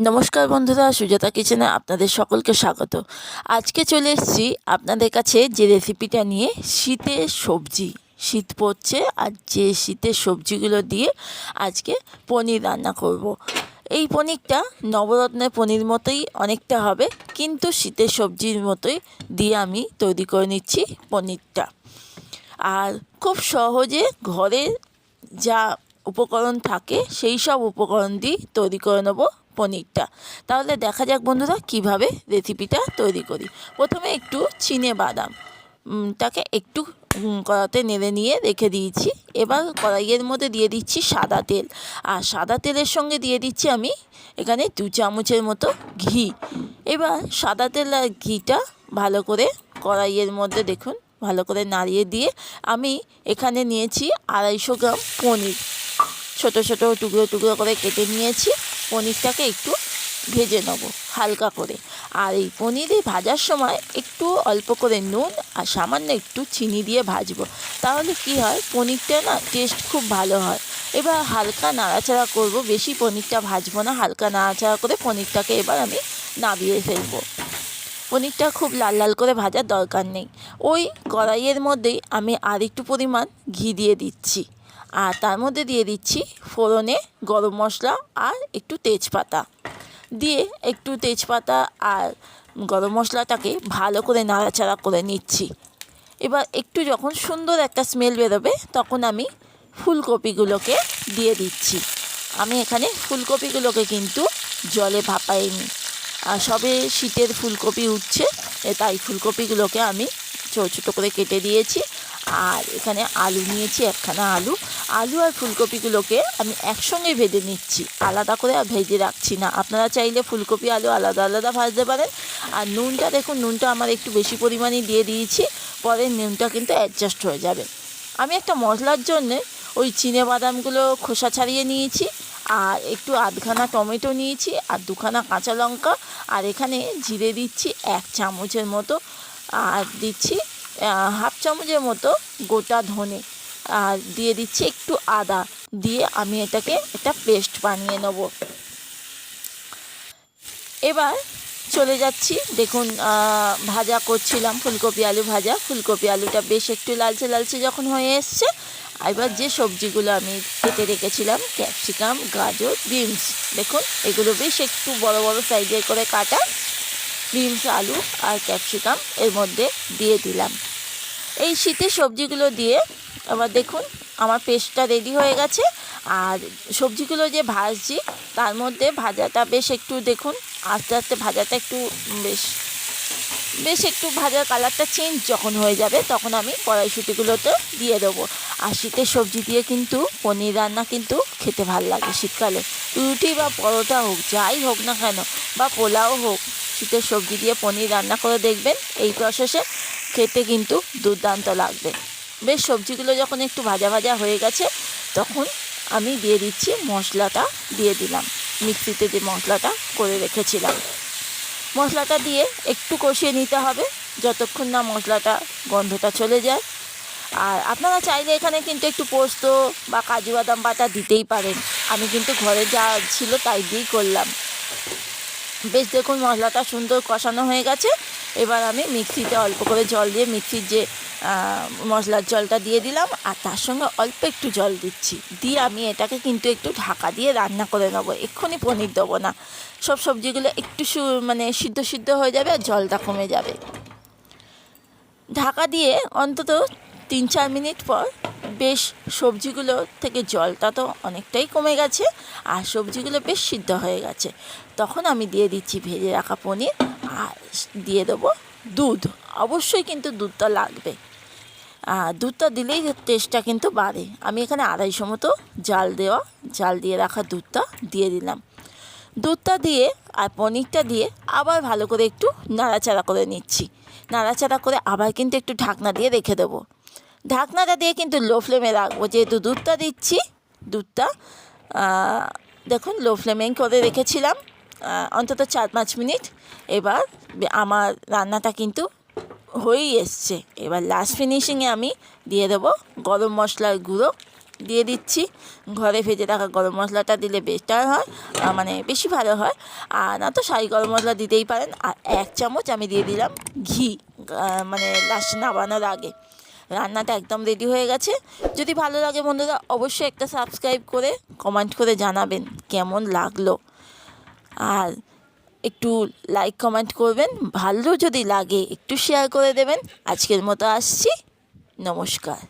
নমস্কার বন্ধুরা, সুজাতা কিচেনে আপনাদের সকলকে স্বাগত। আজকে চলে এসেছি আপনাদের কাছে যে রেসিপিটা নিয়ে, শীতের সবজি। শীত পড়ছে আর যে শীতের সবজিগুলো দিয়ে আজকে পনির রান্না করব। এই পনিরটা নবরত্নের পনির মতোই অনেকটা হবে, কিন্তু শীতের সবজির মতোই দিয়ে আমি তৈরি করে নিচ্ছি পনিরটা। আর খুব সহজে ঘরে যা উপকরণ থাকে সেই সব উপকরণ দিয়ে তৈরি করে নেব পনিরটা। তাহলে দেখা যাক বন্ধুরা কিভাবে রেসিপিটা তৈরি করি। প্রথমে একটু বাদাম তাকে একটু কড়াতে নেড়ে নিয়ে রেখে দিয়েছি। এবার কড়াইয়ের মধ্যে দিয়ে দিচ্ছি সাদা তেল, আর সাদা তেলের সঙ্গে দিয়ে দিচ্ছি আমি এখানে 2 চামচের মতো ঘি। এবার সাদা তেল আর ঘিটা ভালো করে কড়াইয়ের মধ্যে দেখুন ভালো করে নাড়িয়ে দিয়ে আমি এখানে নিয়েছি 250 গ্রাম পনির। ছোট ছোট টুকরো টুকরো করে কেটে নিয়েছি। পনিরটাকে একটু ভেজে নেব হালকা করে। আর এই পনিরে ভাজার সময় একটু অল্প করে নুন আর সামান্য একটু চিনি দিয়ে ভাজবো, তাহলে কি হয় পনিরটা না টেস্ট খুব ভালো হয়। এবার হালকা নাড়াচাড়া করব, বেশি পনিরটা ভাজবো না, হালকা নাড়াচাড়া করে পনিরটাকে এবার আমি নামিয়ে ফেলবো। পনিরটা খুব লাল লাল করে ভাজার দরকার নেই। ওই কড়াইয়ের মধ্যেই আমি আর একটু পরিমাণ ঘি দিয়ে দিচ্ছি, আর তার মধ্যে দিয়ে দিচ্ছি ফোড়নে গরম মশলা আর একটু তেজপাতা দিয়ে, একটু তেজপাতা আর গরম মশলাটাকে ভালো করে নাড়াচাড়া করে নিচ্ছি। এবার একটু যখন সুন্দর একটা স্মেল বেরোবে তখন আমি ফুলকপিগুলোকে দিয়ে দিচ্ছি। আমি এখানে ফুলকপিগুলোকে কিন্তু জলে ভাপাইনি, আর সবে শীতের ফুলকপি উঠছে, তাই ফুলকপিগুলোকে আমি ছোটো ছোটো করে কেটে দিয়েছি। আর এখানে আলু নিয়েছি, একখানা আলু আর ফুলকপিগুলোকে আমি একসঙ্গে ভেজে নিচ্ছি, আলাদা করে আর ভেজে রাখছি না। আপনারা চাইলে ফুলকপি আলু আলাদা আলাদা ভাজতে পারেন। আর নুনটা দেখুন, নুনটা আমার একটু বেশি পরিমাণে দিয়ে দিয়েছি, পরে নুনটা কিন্তু অ্যাডজাস্ট হয়ে যাবে। আমি একটা মশলার জন্যে ওই বাদামগুলো খোসা ছাড়িয়ে নিয়েছি, আর একটু আধখানা টমেটো নিয়েছি, আর 2খানা কাঁচা লঙ্কা, আর এখানে জিরে দিচ্ছি 1 চামচের মতো, আর দিচ্ছি 1/2 চামচের মতো গোটা ধনে, আর দিয়ে দিচ্ছি একটু আদা দিয়ে আমি এটাকে একটা পেস্ট বানিয়ে নেব। এবার চলে যাচ্ছি, দেখুন ভাজা করছিলাম ফুলকপি আলু ভাজা। ফুলকপি আলুটা বেশ একটু লালচে লালচে যখন হয়ে এসছে, এবার যে সবজিগুলো আমি কেটে রেখেছিলাম, ক্যাপসিকাম, গাজর, বিনস, দেখুন এগুলো বেশ একটু বড় বড় সাইজের করে কাটা বিনস, আলু আর ক্যাপসিকাম এর মধ্যে দিয়ে দিলাম। এই শীতের সবজিগুলো দিয়ে আবার দেখুন আমার পেস্টটা রেডি হয়ে গেছে। আর সবজিগুলো যে ভাজছি তার মধ্যে ভাজাটা বেশ একটু দেখুন আস্তে আস্তে ভাজাটা একটু বেশ একটু ভাজার কালারটা চেঞ্জ যখন হয়ে যাবে তখন আমি কড়াইশুঁটিগুলোতে দিয়ে দেবো। আর শীতের সবজি দিয়ে কিন্তু পনির রান্না কিন্তু খেতে ভালো লাগে শীতকালে। রুটি বা পরোটা হোক, যাই হোক না কেন, বা পোলাও হোক, শীতের সবজি দিয়ে পনির রান্না করে দেখবেন, এই প্রসেসে খেতে কিন্তু দুর্দান্ত লাগবে। বেশ সবজিগুলো যখন একটু ভাজা ভাজা হয়ে গেছে তখন আমি দিয়ে দিচ্ছি মশলাটা, দিয়ে দিলাম মিক্সিতে যে মশলাটা করে রেখেছিলাম। মশলাটা দিয়ে একটু কষিয়ে নিতে হবে যতক্ষণ না মশলাটা গন্ধটা চলে যায়। আর আপনারা চাইলে এখানে কিন্তু একটু পোস্ত বা কাজু বাদাম বাটা দিতেই পারেন, আমি কিন্তু ঘরে যা ছিল তাই দিয়েই করলাম। বেশ দেখুন মশলাটা সুন্দর কষানো হয়ে গেছে। এবার আমি মিক্সিতে অল্প করে জল দিয়ে মিক্সির যে মশলার জলটা দিয়ে দিলাম, আর তার সঙ্গে অল্প একটু জল দিচ্ছি, দিয়ে আমি এটাকে কিন্তু একটু ঢাকা দিয়ে রান্না করে নেবো। এক্ষুনি পনির দেবো না, সব সবজিগুলো একটু সিদ্ধ সিদ্ধ হয়ে যাবে আর জলটা কমে যাবে। ঢাকা দিয়ে অন্তত 3-4 মিনিট পর বেশ সবজিগুলো থেকে জলটা তো অনেকটাই কমে গেছে আর সবজিগুলো বেশ সিদ্ধ হয়ে গেছে। তখন আমি দিয়ে দিচ্ছি ভেজে রাখা পনির, আর দিয়ে দেবো দুধ। অবশ্যই কিন্তু দুধটা লাগবে, দুধটা দিলেই টেস্টটা কিন্তু বাড়ে। আমি এখানে 250 মতো জাল দিয়ে রাখা দুধটা দিয়ে দিলাম। দুধটা দিয়ে আর পনিরটা দিয়ে আবার ভালো করে একটু নাড়াচাড়া করে নিচ্ছি। নাড়াচাড়া করে আবার কিন্তু একটু ঢাকনা দিয়ে রেখে দেবো। ঢাকনাটা দিয়ে কিন্তু লো ফ্লেমে রাখবো, যেহেতু দুধটা দিচ্ছি। দুধটা দেখুন লো ফ্লেমে করে রেখেছিলাম অন্তত 4-5 মিনিট। এবার আমার রান্নাটা কিন্তু হয়েই এসছে। এবার লাস্ট ফিনিশিংয়ে আমি দিয়ে দেবো গরম মশলার গুঁড়ো দিয়ে দিচ্ছি। ঘরে ভেজে রাখা গরম মশলাটা দিলে বেটার হয়, মানে বেশি ভালো হয়। আর না তো শাহি গরম মশলা দিতেই পারেন। আর 1 চামচ আমি দিয়ে দিলাম ঘি, মানে লাস্ট নামানোর আগে। রান্নাটা একদম রেডি হয়ে গেছে। যদি ভালো লাগে বন্ধুরা, অবশ্যই একটা সাবস্ক্রাইব করে কমেন্ট করে জানাবেন কেমন লাগলো। আর একটু লাইক কমেন্ট করবেন, ভালো যদি লাগে একটু শেয়ার করে দেবেন। আজকের মতো আসছি, নমস্কার।